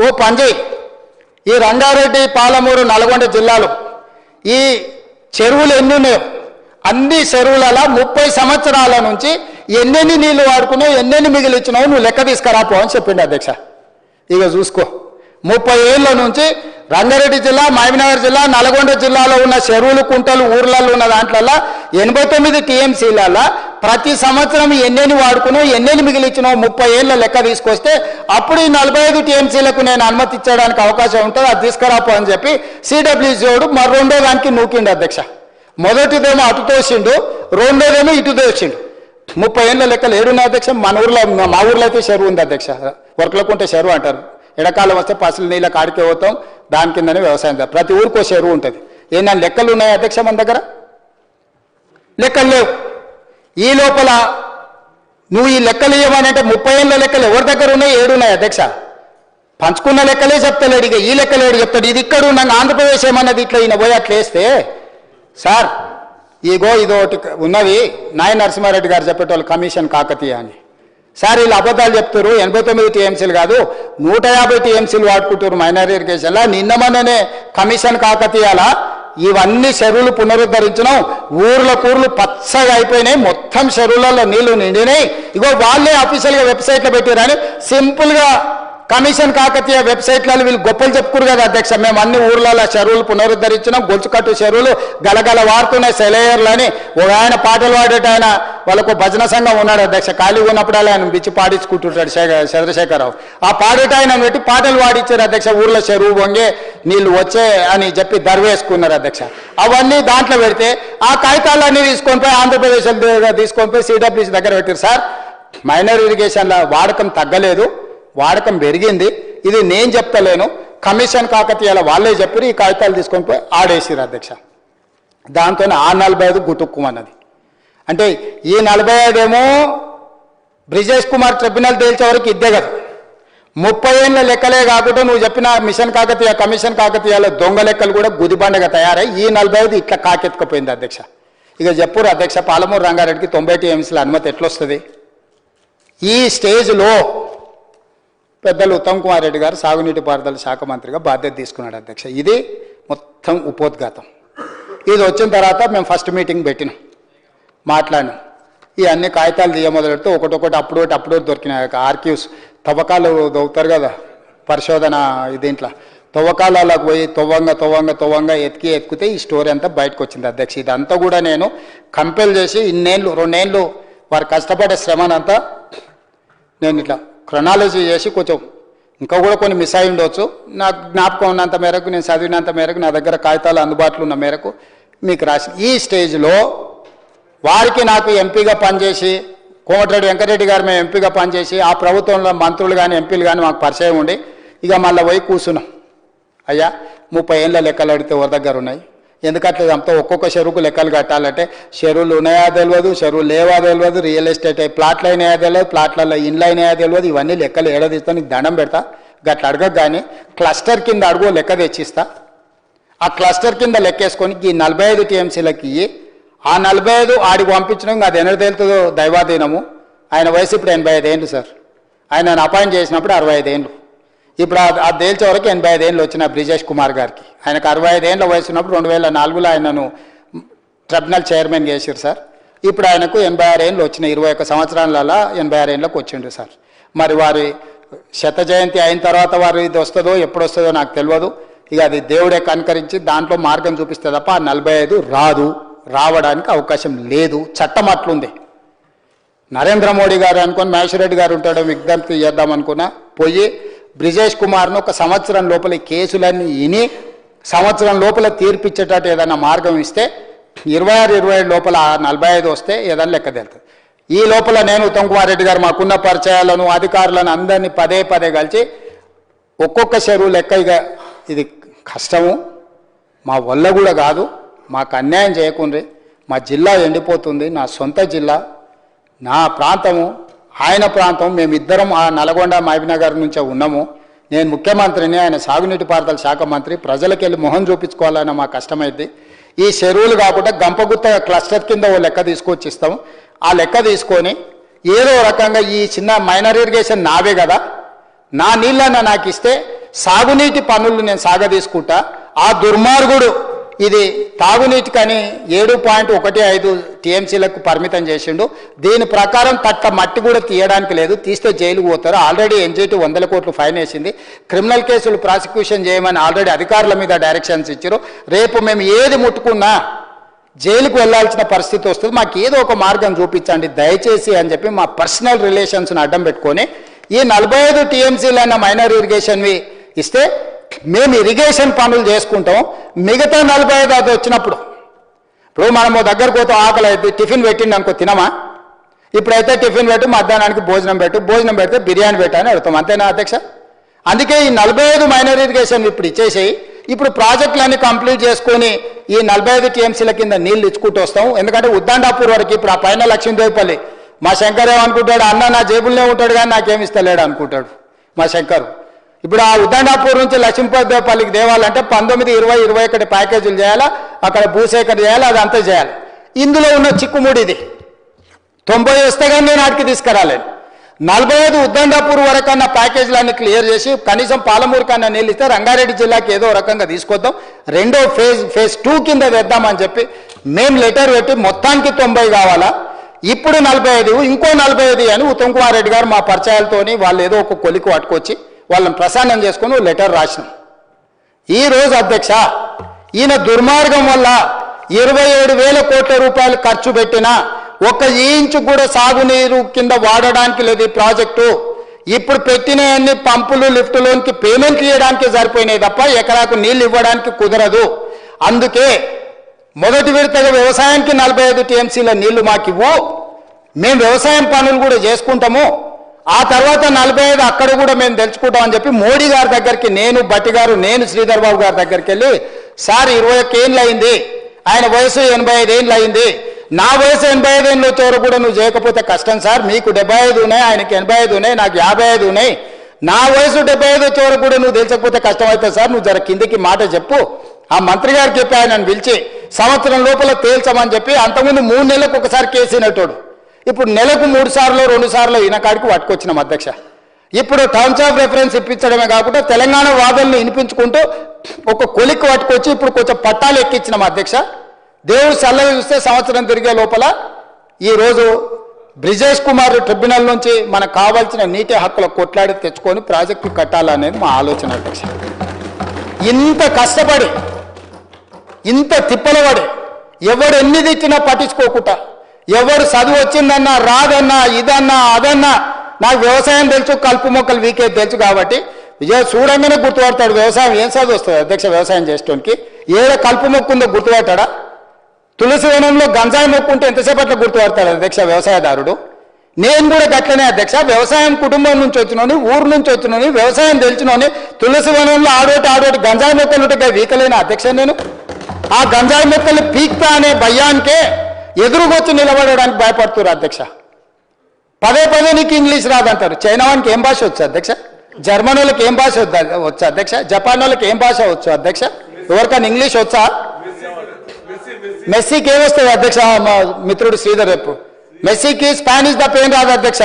ఓ పంజయ్ ఈ రంగారెడ్డి పాలమూరు నల్గొండ జిల్లాలో ఈ చెరువులు ఎన్ని ఉన్నాయో అన్ని చెరువులలో 30 సంవత్సరాల నుంచి ఎన్నెన్ని నీళ్లు వాడుకున్నావు ఎన్నెన్ని మిగిలిచ్చినావు నువ్వు లెక్క తీసుకురాపో అని చెప్పిండు అధ్యక్ష. ఇక చూసుకో 30 ఏళ్ళ నుంచి రంగారెడ్డి జిల్లా మహబూబ్నగర్ జిల్లా నల్గొండ జిల్లాలో ఉన్న చెరువులు కుంటలు ఊర్లలో ఉన్న దాంట్లో 89 టీఎంసీలలో ప్రతి సంవత్సరం ఎన్నెన్ని వాడుకున్నావు ఎన్నెన్ని మిగిలిచ్చినావు 30 ఏళ్ళ లెక్క తీసుకొస్తే అప్పుడు ఈ 45 టీఎంసీలకు నేను అనుమతి ఇచ్చడానికి అవకాశం ఉంటుంది అది తీసుకురాపో అని చెప్పి సిడబ్ల్యూసీఓడు మరి రెండో దానికి నూకిండు అధ్యక్ష. మొదటిదేమో అటు తోసిండు రెండోదేమో ఇటు తోసిండు. 30 ఏళ్ళ లెక్కలు ఏడున్నాయి అధ్యక్ష. మన ఊర్లో మా ఊర్లో అయితే చెరువు ఉంది అధ్యక్ష. వర్కలకుంటే చెరువు అంటారు. ఎడకాలం వస్తే పసులు నీళ్ళ కాడికి పోతాం దాని కిందనే వ్యవసాయం చేస్తాం. ప్రతి ఊరికో చెరువు ఉంటుంది. ఏమన్నా లెక్కలు ఉన్నాయి అధ్యక్ష మన దగ్గర? లెక్కలు లేవు. ఈ లోపల నువ్వు ఈ లెక్కలు ఇవ్వమనంటే 30 ఏళ్ళ లెక్కలు ఎవరి దగ్గర ఉన్నాయి? ఏడున్నాయి అధ్యక్ష. పంచుకున్న లెక్కలే చెప్తలేడు. ఇక ఈ లెక్కలేడు చెప్తాడు. ఇది ఇక్కడ ఉన్నాను ఆంధ్రప్రదేశ్ ఏమన్నది ఇట్లా ఈయన పోయి అట్లా వేస్తే సార్ ఇగో ఇదోటి ఉన్నది నాయ నరసింహారెడ్డి గారు చెప్పేటోళ్ళు కమిషన్ కాకతీయ అని. సార్ వీళ్ళు అబద్ధాలు చెప్తారు. 89 టీఎంసీలు కాదు 150 టీఎంసీలు వాడుకుంటారు మైనర్ ఇరిగేషన్లా. నిన్న మొన్ననే కమిషన్ కాకతీయాల ఇవన్నీ చెరువులు పునరుద్ధరించడం ఊర్ల కూర్లు పచ్చగా అయిపోయినాయి. మొత్తం చెరువులలో నీళ్లు నిండినాయి. ఇగో వాళ్ళే అఫీషియల్గా వెబ్సైట్లో పెట్టారని సింపుల్గా కమిషన్ కాకతీయ వెబ్సైట్లలో వీళ్ళు గొప్పలు చెప్పుకురు కదా అధ్యక్ష. మేము అన్ని ఊర్లలో చెరువులు పునరుద్ధరించినాం. గొలుచుకట్టు చెరువులు గలగల వాడుతున్నాయి సెలయర్లు అని. ఒక ఆయన పాటలు పాడేట ఆయన వాళ్ళకు భజన సంఘం ఉన్నాడు అధ్యక్ష. ఖాళీగా ఉన్నప్పుడు ఆయన బిచ్చి పాడించుకుంటుంటాడు చంద్రశేఖరరావు. ఆ పాడేట ఆయన పెట్టి పాటలు పాడించారు అధ్యక్ష. ఊర్లో చెరువు వంగే నీళ్లు వచ్చే అని చెప్పి దర్వేసుకున్నారు అధ్యక్ష. అవన్నీ దాంట్లో పెడితే ఆ కాగితాలన్నీ తీసుకొని పోయి ఆంధ్రప్రదేశ్ తీసుకొని పోయి సిడబ్ల్యూసీ దగ్గర పెట్టారు. సార్ మైనర్ ఇరిగేషన్ల వాడకం తగ్గలేదు, వాడకం పెరిగింది. ఇది నేను చెప్తలేను, కమిషన్ కాకతీయాల వాళ్ళే చెప్పారు. ఈ కాగితాలు తీసుకొని పోయి ఆడేసిరు అధ్యక్ష. దాంతో ఆ 45 గుటుక్కుమన్నది. అంటే ఈ 45 ఏమో బ్రిజేష్ కుమార్ ట్రిబ్యునల్ తేల్చే వరకు ఇద్దే కదా. 30 ఏళ్ళ లెక్కలే కాకుండా నువ్వు చెప్పిన మిషన్ కాకతీయ కమిషన్ కాకతీయాల దొంగ లెక్కలు కూడా గుదిబండగా తయారై ఈ 45 ఇట్లా కాకెత్తుకుపోయింది అధ్యక్ష. ఇక చెప్పురు అధ్యక్ష పాలమూరు రంగారెడ్డికి 90 టీఎంసీల అనుమతి ఎట్లొస్తుంది? ఈ స్టేజ్లో పెద్దలు ఉత్తమ్ కుమార్ రెడ్డి గారు సాగునీటి పారుదల శాఖ మంత్రిగా బాధ్యత తీసుకున్నాడు అధ్యక్ష. ఇది మొత్తం ఉపోద్ఘాతం. ఇది వచ్చిన తర్వాత మేము ఫస్ట్ మీటింగ్ పెట్టినాం, మాట్లాడినాం. ఈ అన్ని కాగితాలు తీయ మొదలెడితే ఒకటొకటి అప్పుడు దొరికినాయి. ఆర్క్యూస్ తవ్వకాలు దొరుకుతారు కదా పరిశోధన దీంట్లో తవ్వకాలకు పోయి తవ్వంగా ఎత్తికితే ఈ స్టోరీ అంతా బయటకు వచ్చింది అధ్యక్ష. ఇదంతా కూడా నేను కంపెల్ చేసి 2 ఏళ్ళు వారు కష్టపడే శ్రమనంతా నేను ఇట్లా క్రొనాలజీ చేసి కొంచెం ఇంకా కూడా కొన్ని మిస్ అయి ఉండవచ్చు. నాకు జ్ఞాపకం ఉన్నంత మేరకు నేను చదివినంత మేరకు నా దగ్గర కాగితాలు అందుబాటులో ఉన్న మేరకు మీకు రాసి ఈ స్టేజ్లో వారికి నాకు ఎంపీగా పనిచేసి కోమటిరెడ్డి వెంకటరెడ్డి గారు మేము ఎంపీగా పనిచేసి ఆ ప్రభుత్వంలో మంత్రులు కానీ ఎంపీలు కానీ మాకు పరిచయం ఉండి ఇక మళ్ళీ పోయి కూర్చున్నాం. అయ్యా 30 ఏళ్ళ లెక్కలు అడిగితే ఎవరి దగ్గర ఉన్నాయి? ఎందుకంటే అంతా ఒక్కొక్క చెరువుకు లెక్కలు కట్టాలంటే చెరువులు ఉన్నాయా తెలియదు, చెరువులు లేవా తెలియదు, రియల్ ఎస్టేట్ ప్లాట్లు అయినాయా తెలియదు, ప్లాట్లలో ఇండ్లు అయినాయా తెలియదు. ఇవన్నీ లెక్కలు ఏడాదిస్తా నీకు దండం పెడతా. గట్ల అడగక కానీ క్లస్టర్ కింద అడుగు లెక్క తెచ్చిస్తా. ఆ క్లస్టర్ కింద లెక్కేసుకొని ఈ 45 టీఎంసీలకి ఆ 45 ఆడికి పంపించడం అది ఎన్నడ తేలుతుందో దైవాధీనము. ఆయన వయసు ఇప్పుడు 85 ఏళ్ళు సార్. ఆయన అపాయింట్ చేసినప్పుడు 65 ఏళ్ళు. ఇప్పుడు అది తేల్చే వరకు 85 ఏళ్ళు వచ్చిన బ్రిజేష్ కుమార్ గారికి. ఆయనకు 65 ఏళ్ళ వయసు ఉన్నప్పుడు 2004లో ఆయనను ట్రిబ్యునల్ చైర్మన్ చేశారు సార్. ఇప్పుడు ఆయనకు 86 ఏళ్ళు వచ్చినాయి. 21 సంవత్సరాలలో 86 ఏళ్ళకి వచ్చిండు సార్. మరి వారి శత జయంతి అయిన తర్వాత వారు ఇది వస్తుందో ఎప్పుడు వస్తుందో నాకు తెలియదు. ఇక అది దేవుడే కనుకరించి దాంట్లో మార్గం చూపిస్తే తప్ప ఆ 45 రావడానికి అవకాశం లేదు. చట్టం అట్లుంది. నరేంద్ర మోడీ గారు అనుకుని మహేశ్వరరెడ్డి గారు ఉంటాడో విజ్ఞప్తి చేద్దామనుకున్నా పోయి బ్రిజేష్ కుమార్ను 1 సంవత్సరం లోపల కేసులన్నీ విని సంవత్సరం లోపల తీర్పిచ్చేటట్టు ఏదైనా మార్గం ఇస్తే 26-27 లోపల 45 వస్తే ఏదైనా లెక్క తెలుస్తుంది. ఈ లోపల నేను ఉత్తమ్ కుమార్ రెడ్డి గారు మాకున్న పరిచయాలను అధికారులను అందరినీ పదే కలిసి ఒక్కొక్క చెరువు లెక్క ఇక ఇది కష్టము, మా వల్ల కూడా కాదు, మాకు అన్యాయం చేయకుండ్రి, మా జిల్లా ఎండిపోతుంది, నా సొంత జిల్లా, నా ప్రాంతము, ఆయన ప్రాంతం, మేమిద్దరం ఆ నల్గొండ మహబూబ్నగర్ నుంచే ఉన్నాము. నేను ముఖ్యమంత్రిని, ఆయన సాగునీటి పారుదల శాఖ మంత్రి, ప్రజలకు వెళ్ళి మొహం చూపించుకోవాలన్న మా కష్టమైంది. ఈ చెరువులు కాకుండా గంపగుత్త క్లస్టర్ కింద ఓ లెక్క తీసుకొచ్చి ఇస్తాం. ఆ లెక్క తీసుకొని ఏదో రకంగా ఈ చిన్న మైనర్ ఇరిగేషన్ నావే కదా, నా నీళ్ళన్న నాకు ఇస్తే సాగునీటి పనులు నేను సాగదీసుకుంటా. ఆ దుర్మార్గుడు ఇది తాగునీటికని 7.15 టీఎంసీలకు పరిమితం చేసిండు. దీని ప్రకారం తట్ట మట్టి కూడా తీయడానికి లేదు, తీస్తే జైలుకు పోతారు. ఆల్రెడీ ఎన్జిటి 100 కోట్లు ఫైన్ వేసింది. క్రిమినల్ కేసులు ప్రాసిక్యూషన్ చేయమని ఆల్రెడీ అధికారుల మీద డైరెక్షన్స్ ఇచ్చారు. రేపు మేము ఏది ముట్టుకున్నా జైలుకు వెళ్లాల్సిన పరిస్థితి వస్తుంది. మాకు ఏదో ఒక మార్గం చూపించండి దయచేసి అని చెప్పి మా పర్సనల్ రిలేషన్స్ని అడ్డం పెట్టుకొని ఈ 45 టీఎంసీలన్న మైనర్ ఇరిగేషన్వి ఇస్తే మేము ఇరిగేషన్ పనులు చేసుకుంటాం. మిగతా 45 అది వచ్చినప్పుడు ఇప్పుడు మనము దగ్గరకు పోతాం, ఆకలి అయితే టిఫిన్ పెట్టిండి అనుకో తినమా? ఇప్పుడైతే టిఫిన్ పెట్టు, మధ్యాహ్నానికి భోజనం పెట్టు, భోజనం పెడితే బిర్యానీ పెట్టని అడుగుతాం. అంతేనా అధ్యక్ష? అందుకే ఈ 45 మైనర్ ఇరిగేషన్ ఇప్పుడు ఇచ్చేసేయి. ఇప్పుడు ప్రాజెక్టులన్నీ కంప్లీట్ చేసుకొని ఈ 45 టీఎంసీల కింద నీళ్ళు ఇచ్చుకుంటూ వస్తాం. ఎందుకంటే ఉద్దండాపూర్ వరకు ఇప్పుడు ఆ పైన లక్ష్మీదేవిపల్లి మా శంకర్ ఏమనుకుంటాడు, అన్న నా జేబుల్లో ఉంటాడు కానీ నాకేమి ఇస్తలేడు అనుకుంటాడు మా శంకర్. ఇప్పుడు ఆ ఉద్దండాపూర్ నుంచి లక్ష్మీదేవిపల్లికి దేవాలంటే 19, 20, 21 ప్యాకేజీలు చేయాలా, అక్కడ భూసేకరణ చేయాలి, అదంతా చేయాలి. ఇందులో ఉన్న చిక్కుముడి ఇది 90 వస్తే కానీ నేను ఆడికి తీసుకురాలేను. 45 ఉద్దండాపూర్ వరకన్నా ప్యాకేజీలన్నీ క్లియర్ చేసి కనీసం పాలమూరు కన్నా నీళ్ళు ఇస్తే రంగారెడ్డి జిల్లాకి ఏదో రకంగా తీసుకొద్దాం. రెండో ఫేజ్ 2 కింద తెద్దామని చెప్పి మేము లెటర్ పెట్టి మొత్తానికి 90 కావాలా, ఇప్పుడు 45 ఇంకో 45 అని ఉత్తమ్ కుమార్ రెడ్డి గారు మా పరిచయాలతోని వాళ్ళు ఏదో ఒక కొలికి పట్టుకొచ్చి వాళ్ళని ప్రసన్నం చేసుకుని లెటర్ రాసినాం. ఈరోజు అధ్యక్ష ఈయన దుర్మార్గం వల్ల 27,000 కోట్ల రూపాయలు ఖర్చు పెట్టినా ఒక్క ఇంచు కూడా సాగునీరు కింద వాడడానికి లేదు ఈ ప్రాజెక్టు. ఇప్పుడు పెట్టిన అన్ని పంపులు లిఫ్టులోనికి పేమెంట్లు ఇవ్వడానికి సరిపోయినాయి తప్ప ఎకరాకు నీళ్ళు ఇవ్వడానికి కుదరదు. అందుకే మొదటి విడతగా వ్యవసాయానికి 45 టీఎంసీల నీళ్లు మాకివ్వు, మేము వ్యవసాయం పనులు కూడా చేసుకుంటాము, ఆ తర్వాత 45 అక్కడ కూడా మేము తెలుసుకుంటామని చెప్పి మోడీ గారి దగ్గరికి నేను బట్టి గారు నేను శ్రీధర్ బాబు గారి దగ్గరికి వెళ్ళి సార్ 21 ఏళ్ళు అయింది, ఆయన వయసు 85 ఏళ్ళు అయింది, నా వయసు 85 ఏళ్ళు వచ్చేవారు కూడా నువ్వు చేయకపోతే కష్టం సార్, మీకు 75 ఉన్నాయి, ఆయనకి 85 ఉన్నాయి, నాకు 55 ఉన్నాయి, నా వయసు 75 వచ్చేవారు కూడా నువ్వు తెలుసకపోతే కష్టం అవుతుంది సార్, నువ్వు జర కిందికి మాట చెప్పు. ఆ మంత్రి గారికి చెప్పి ఆయనను పిలిచి సంవత్సరం లోపల తేల్చమని చెప్పి అంతకుముందు 3 నెలలకు ఒకసారి కేసినట్టు ఇప్పుడు నెలకు 3 సార్లు 2 సార్లు ఈయన కాడికి పట్టుకొచ్చినాం అధ్యక్ష. ఇప్పుడు టర్మ్స్ ఆఫ్ రెఫరెన్స్ ఇప్పించడమే కాకుండా తెలంగాణ వాదనలు వినిపించుకుంటూ ఒక కొలిక్కి పట్టుకొచ్చి ఇప్పుడు కొంచెం పట్టాలు ఎక్కించినాం అధ్యక్ష. దేవుడు చల్లగా చూస్తే సంవత్సరం తిరిగే లోపల ఈరోజు బ్రిజేష్ కుమార్ ట్రిబ్యునల్ నుంచి మనకు కావాల్సిన నీటి హక్కుల కొట్లాడి తెచ్చుకొని ప్రాజెక్టు కట్టాలనేది మా ఆలోచన అధ్యక్ష. ఇంత కష్టపడి ఇంత తిప్పలపడి ఎవడు ఎన్ని తెచ్చినా పట్టించుకోకుండా, ఎవడు చదువు వచ్చిందన్నా రాదన్నా ఇదన్నా అదన్నా, నాకు వ్యవసాయం తెలుసు, కలుపు మొక్కలు వీకేది తెలుసు కాబట్టి చూడంగానే గుర్తుపడతాడు వ్యవసాయం ఏం చదువు వస్తుంది అధ్యక్ష. వ్యవసాయం చేసేటోనికి ఏడ కలుపు మొక్క ఉందో గుర్తుపడతాడా? తులసి వనంలో గంజాయి మొక్కు ఉంటే ఎంతసేపట్లో గుర్తుపడతాడు అధ్యక్ష వ్యవసాయదారుడు. నేను కూడా గట్లనే అధ్యక్ష, వ్యవసాయం కుటుంబం నుంచి వచ్చినోని, ఊరు నుంచి వచ్చినోని, వ్యవసాయం తెలిసినోని, తులసి వనంలో ఆడోటి గంజాయి మొక్కలు ఉంటే వీకలేని అధ్యక్ష. నేను ఆ గంజాయి మొక్కలు పీక్తా అనే భయానికే ఎదురుగొచ్చి నిలబడడానికి భయపడుతున్నారు అధ్యక్ష. పదే నీకు ఇంగ్లీష్ రాదంటారు. చైనా వానికి ఏం భాష వచ్చు అధ్యక్ష? జర్మన్ వాళ్ళకి ఏం భాష వచ్చు అధ్యక్ష? జపాన్ వాళ్ళకి ఏం భాష వచ్చు అధ్యక్ష? ఎవరికైనా ఇంగ్లీష్ వచ్చా? మెస్సీకి ఏమొస్తుంది అధ్యక్ష? మా మిత్రుడు శ్రీధర్ రేపు మెస్సీకి స్పానిష్ తప్ప ఏం రాదు అధ్యక్ష.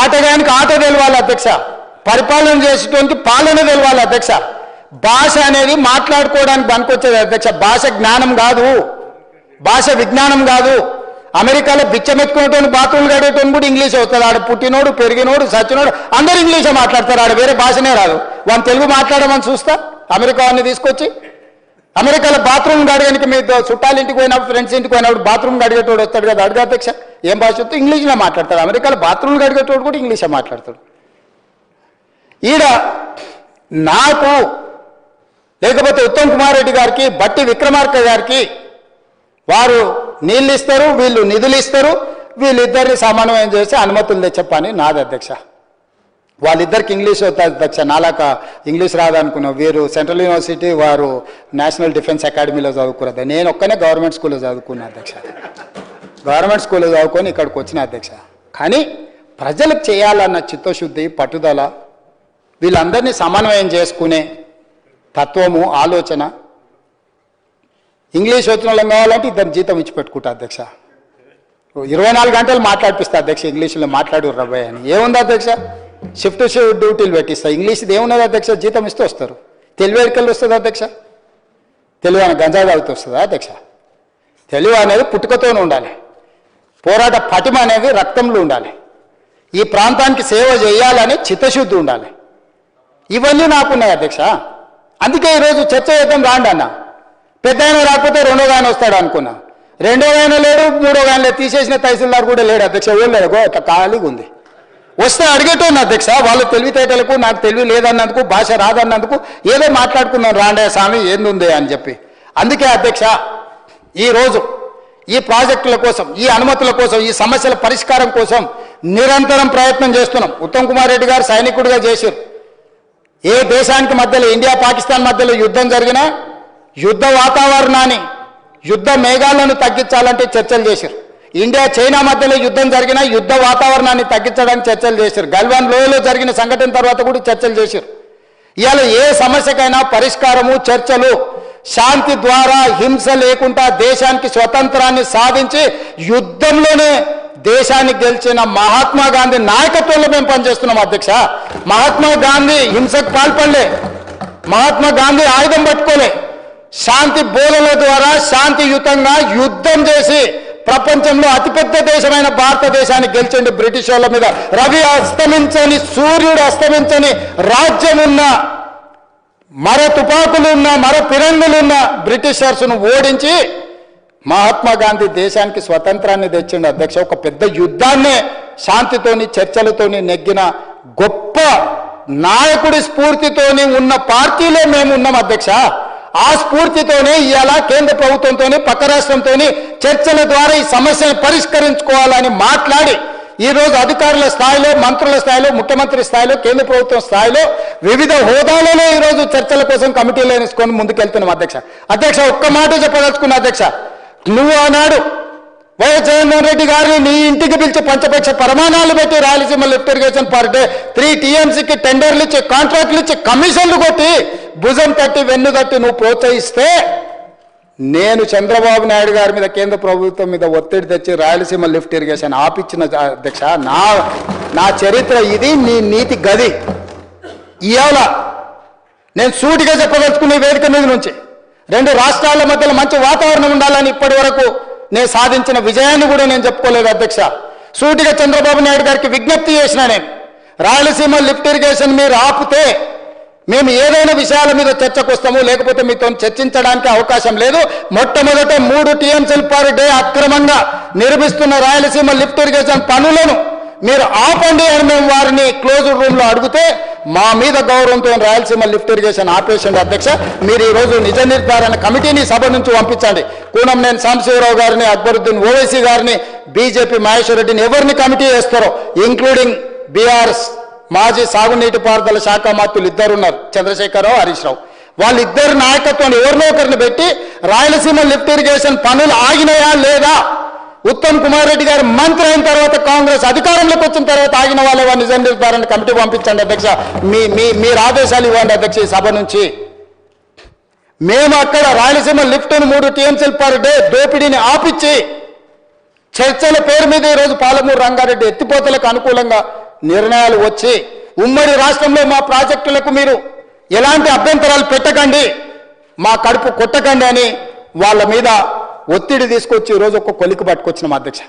ఆటగానికి ఆట తెలవాలి అధ్యక్ష, పరిపాలన చేసేటువంటి పాలన తెలవాలి అధ్యక్ష. భాష అనేది మాట్లాడుకోవడానికి పనికొచ్చేది అధ్యక్ష, భాష జ్ఞానం కాదు, భాష విజ్ఞానం కాదు. అమెరికాలో బిచ్చమెత్తుకునేటువంటి బాత్రూమ్లు గడేటువంటి కూడా ఇంగ్లీష్ అవుతుంది. ఆడ పుట్టినోడు పెరిగినోడు సచ్చినోడు అందరూ ఇంగ్లీషే మాట్లాడతారు, ఆడ వేరే భాషనే రాదు. వాళ్ళు తెలుగు మాట్లాడమని చూస్తా అమెరికా వాడిని తీసుకొచ్చి. అమెరికాలో బాత్రూమ్ గడగడానికి మీరు చుట్టాలు ఇంటికి పోయినప్పుడు ఫ్రెండ్స్ ఇంటికి పోయినప్పుడు బాత్రూమ్ గడిగేటోడు వస్తాడు కదా, అడుగు అధ్యక్ష ఏం భాష వస్తే ఇంగ్లీష్లో మాట్లాడతాడు. అమెరికాలో బాత్రూమ్ గడిగేటోడు కూడా ఇంగ్లీషే మాట్లాడతాడు. ఈడ నాకు లేకపోతే ఉత్తమ్ కుమార్ రెడ్డి గారికి, బట్టి విక్రమార్క గారికి వారు నీళ్ళు ఇస్తారు, వీళ్ళు నిధులు ఇస్తారు, వీళ్ళిద్దరిని సమన్వయం చేసి అనుమతులు తెచ్చప్పని నాది అధ్యక్ష. వాళ్ళిద్దరికి ఇంగ్లీష్ అవుతుంది అధ్యక్ష, నాలాక ఇంగ్లీష్ రాదనుకున్నాం. వీరు సెంట్రల్ యూనివర్సిటీ, వారు నేషనల్ డిఫెన్స్ అకాడమీలో చదువుకున్నది. నేను ఒక్కనే గవర్నమెంట్ స్కూల్లో చదువుకున్నా అధ్యక్ష. గవర్నమెంట్ స్కూల్లో చదువుకొని ఇక్కడికి వచ్చిన అధ్యక్ష. కానీ ప్రజలకు చేయాలన్న చిత్తశుద్ధి, పట్టుదల, వీళ్ళందరినీ సమన్వయం చేసుకునే తత్వము, ఆలోచన. ఇంగ్లీష్ వచ్చిన వాళ్ళం కావాలంటే ఇద్దరు జీతం ఇచ్చి పెట్టుకుంటా అధ్యక్ష. 24 గంటలు మాట్లాడిపిస్తా అధ్యక్ష, ఇంగ్లీష్లో మాట్లాడు రబ్బాయి అని. ఏముంది అధ్యక్ష? షిఫ్ట్ డ్యూటీలు పెట్టిస్తా. ఇంగ్లీష్ది ఏమున్నది అధ్యక్ష? జీతం ఇస్తూ వస్తారు. తెలివి ఎక్కడికి వస్తుంది అధ్యక్ష? తెలివి అని గంజా తాగుతూ వస్తుందా అధ్యక్ష? తెలివి అనేది పుట్టుకతోనే ఉండాలి. పోరాట పటిమ అనేది రక్తంలో ఉండాలి. ఈ ప్రాంతానికి సేవ చేయాలని చిత్తశుద్ధి ఉండాలి. ఇవన్నీ నాకున్నాయి అధ్యక్ష. అందుకే ఈరోజు చర్చ చేద్దాం రాండి అన్న. పెద్ద ఆయన రాకపోతే రెండో ఆయన వస్తాడు అనుకున్నా. రెండో ఆయన లేడు, మూడో ఆయన లేదు. తీసేసిన తహసీల్దార్ కూడా లేడు అధ్యక్ష. ఏం లేదు, అట్లా ఖాళీగా ఉంది. వస్తే అడిగేటోను అధ్యక్ష. వాళ్ళ తెలివితేటలకు నాకు తెలివి లేదన్నందుకు, భాష రాదన్నందుకు ఏదో మాట్లాడుకున్నాను, రాండే స్వామి ఏందుంది అని చెప్పి. అందుకే అధ్యక్ష ఈరోజు ఈ ప్రాజెక్టుల కోసం, ఈ అనుమతుల కోసం, ఈ సమస్యల పరిష్కారం కోసం నిరంతరం ప్రయత్నం చేస్తున్నాం. ఉత్తమ్ కుమార్ రెడ్డి గారు సైనికుడిగా చేశారు. ఏ దేశానికి మధ్యలో, ఇండియా పాకిస్తాన్ మధ్యలో యుద్ధం జరిగినా యుద్ధ వాతావరణాన్ని, యుద్ధ మేఘాలను తగ్గించాలంటే చర్చలు చేశారు. ఇండియా చైనా మధ్యలో యుద్ధం జరిగినా యుద్ధ వాతావరణాన్ని తగ్గించడానికి చర్చలు చేశారు. గల్వాన్ లోయలో జరిగిన సంఘటన తర్వాత కూడా చర్చలు చేశారు. ఇవాళ ఏ సమస్యకైనా పరిష్కారము, చర్చలు, శాంతి ద్వారా, హింస లేకుండా దేశానికి స్వతంత్రాన్ని సాధించి యుద్ధంలోనే దేశాన్ని గెలిచిన మహాత్మా గాంధీ నాయకత్వంలో మేము పనిచేస్తున్నాం అధ్యక్ష. మహాత్మా గాంధీ హింసకు పాల్పడలే, మహాత్మా గాంధీ ఆయుధం పట్టుకోలే. శాంతి బోధనల ద్వారా శాంతియుతంగా యుద్ధం చేసి ప్రపంచంలో అతిపెద్ద దేశమైన భారతదేశాన్ని గెలిచండి బ్రిటిష్ వాళ్ళ మీద. రవి అస్తమించని, సూర్యుడు అస్తమించని రాజ్యం ఉన్న, మర తుపాకులున్న, మర పిరంగులున్న బ్రిటిషర్స్ను ఓడించి మహాత్మా గాంధీ దేశానికి స్వతంత్రాన్ని తెచ్చిండు అధ్యక్ష. ఒక పెద్ద యుద్ధాన్నే శాంతితోని, చర్చలతోని నెగ్గిన గొప్ప నాయకుడి స్ఫూర్తితోని ఉన్న పార్టీలో మేము ఉన్నాం అధ్యక్ష. ఆ స్ఫూర్తితోనే ఇవాళ కేంద్ర ప్రభుత్వంతో, పక్క రాష్ట్రంతో చర్చల ద్వారా ఈ సమస్యను పరిష్కరించుకోవాలని మాట్లాడి ఈరోజు అధికారుల స్థాయిలో, మంత్రుల స్థాయిలో, ముఖ్యమంత్రి స్థాయిలో, కేంద్ర ప్రభుత్వం స్థాయిలో వివిధ హోదాలలో ఈరోజు చర్చల కోసం కమిటీలు వేసుకొని ముందుకెళ్తున్నాం అధ్యక్ష. అధ్యక్ష ఒక్క మాట చెప్పదలుచుకున్నా అధ్యక్ష. నువ్వు ఆనాడు వైఎస్ జగన్మోహన్ రెడ్డి గారిని నీ ఇంటికి పిలిచి పంచపక్ష ప్రమాణాలు పెట్టి Rayalaseema lift irrigation per day 3 TMCకి టెండర్లు ఇచ్చి, కాంట్రాక్టులు ఇచ్చి, కమిషన్లు కొట్టి, భుజం తట్టి, వెన్ను తట్టి నువ్వు ప్రోత్సహిస్తే నేను చంద్రబాబు నాయుడు గారి మీద, కేంద్ర ప్రభుత్వం మీద ఒత్తిడి తెచ్చి రాయలసీమ లిఫ్ట్ ఇరిగేషన్ ఆపిచ్చిన అధ్యక్ష. నా చరిత్ర ఇది, నీ నీతి గది. ఇవాళ నేను సూటిగా చెప్పదలుచుకున్న వేదిక మీద నుంచి 2 రాష్ట్రాల మధ్యలో మంచి వాతావరణం ఉండాలని ఇప్పటి వరకు నేను సాధించిన విజయాన్ని కూడా నేను చెప్పుకోలేదు అధ్యక్ష. సూటిగా చంద్రబాబు నాయుడు గారికి విజ్ఞప్తి చేసిన నేను, రాయలసీమ లిఫ్ట్ ఇరిగేషన్ మీరు ఆపితే మేము ఏదైనా విషయాల మీద చర్చకు వస్తాము, లేకపోతే మీతో చర్చించడానికి అవకాశం లేదు. మొట్టమొదట 3 TMCలు పర్ డే అక్రమంగా నిర్మిస్తున్న రాయలసీమ లిఫ్ట్ ఇరిగేషన్ పనులను మీరు ఆపండి అని మేము వారిని క్లోజ్డ్ రూమ్లో అడిగితే మా మీద గౌరవంతో రాయలసీమ లిఫ్ట్ ఇరిగేషన్ ఆపేసింది అధ్యక్ష. మీరు ఈరోజు నిజ నిర్ధారణ కమిటీని సభ నుంచి పంపించండి. కూనంనేని సాంబశివరావు గారిని, అక్బరుద్దీన్ ఓవైసీ గారిని, బీజేపీ మహేశ్వర్ రెడ్డిని ఎవరిని కమిటీ చేస్తారో, ఇంక్లూడింగ్ బీఆర్ఎస్ మాజీ సాగునీటి పారుదల శాఖ మంత్రులు 2 ఉన్నారు, చంద్రశేఖరరావు, హరీష్ రావు. వాళ్ళిద్దరు నాయకత్వం ఎవరినో ఒకరిని పెట్టి రాయలసీమ లిఫ్ట్ ఇరిగేషన్ పనులు ఆగినాయా లేదా, ఉత్తమ్ కుమార్ రెడ్డి గారు మంత్రి అయిన తర్వాత, కాంగ్రెస్ అధికారంలోకి వచ్చిన తర్వాత ఆగిన వాళ్ళ నిజ నిర్ధారణ కమిటీ పంపించండి అధ్యక్ష. మీరు ఆదేశాలు ఇవ్వండి అధ్యక్ష. ఈ సభ నుంచి మేము అక్కడ రాయలసీమ లిఫ్ట్ను 3 TMCలు పర్ డే దోపిడీని ఆపిచ్చి చర్చల పేరు మీద ఈరోజు పాలమూరు రంగారెడ్డి ఎత్తిపోతలకు అనుకూలంగా నిర్ణయాలు వచ్చి, ఉమ్మడి రాష్ట్రంలో మా ప్రాజెక్టులకు మీరు ఎలాంటి అభ్యంతరాలు పెట్టకండి, మా కడుపు కొట్టకండి అని వాళ్ళ మీద ఒత్తిడి తీసుకొచ్చి ఈరోజు ఒక కొలికి పట్టుకొచ్చినాం అధ్యక్ష.